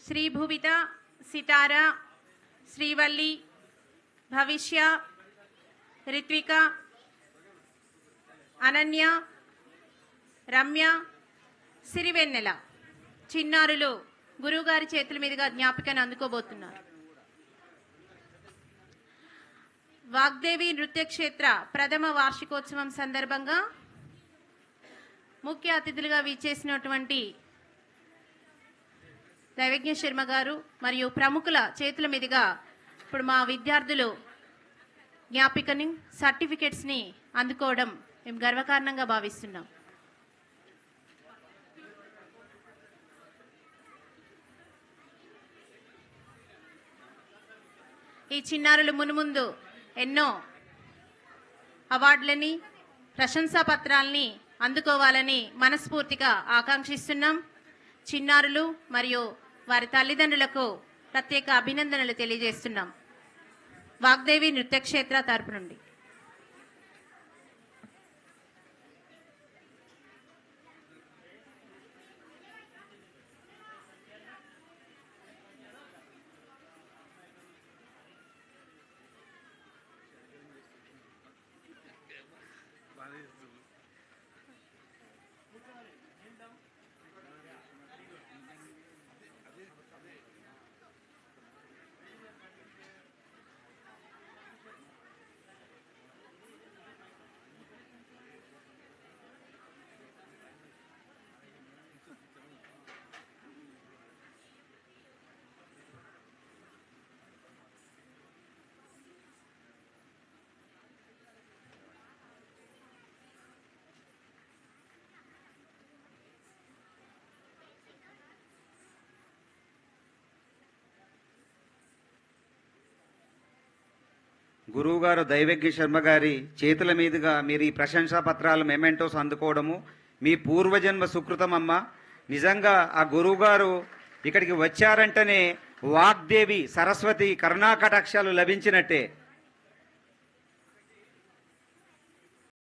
శ్రీ భువిత, సితారా, శ్రీవల్లి, భవిష్య, రిత్విక, అనన్య, రమ్య, సిరివెన్నెల చిన్నారులు గురువుగారి చేతుల మీదుగా జ్ఞాపికను అందుకోబోతున్నారు. వాగ్దేవి నృత్య క్షేత్ర ప్రథమ వార్షికోత్సవం సందర్భంగా ముఖ్య అతిథులుగా విచ్చేసినటువంటి దైవజ్ఞ శర్మ గారు మరియు ప్రముఖుల చేతుల మీదుగా ఇప్పుడు మా విద్యార్థులు జ్ఞాపికని, సర్టిఫికెట్స్ని అందుకోవడం మేము గర్వకారణంగా భావిస్తున్నాం. ఈ చిన్నారులు మునుముందు ఎన్నో అవార్డులని, ప్రశంసా పత్రాలని అందుకోవాలని మనస్ఫూర్తిగా ఆకాంక్షిస్తున్నాం. చిన్నారులు మరియు వారి తల్లిదండ్రులకు ప్రత్యేక అభినందనలు తెలియజేస్తున్నాం. వాగ్దేవి నృత్యక్షేత్ర తరపు నుండి గురువుగారు దైవజ్ఞ శర్మ గారి చేతుల మీదుగా మీరు ఈ ప్రశంసా పత్రాలు, మెమెంటోస్ అందుకోవడము మీ పూర్వజన్మ సుకృతం అమ్మ. నిజంగా ఆ గురువుగారు ఇక్కడికి వచ్చారంటేనే వాగ్దేవి సరస్వతి కరుణాకటాక్షాలు లభించినట్టే.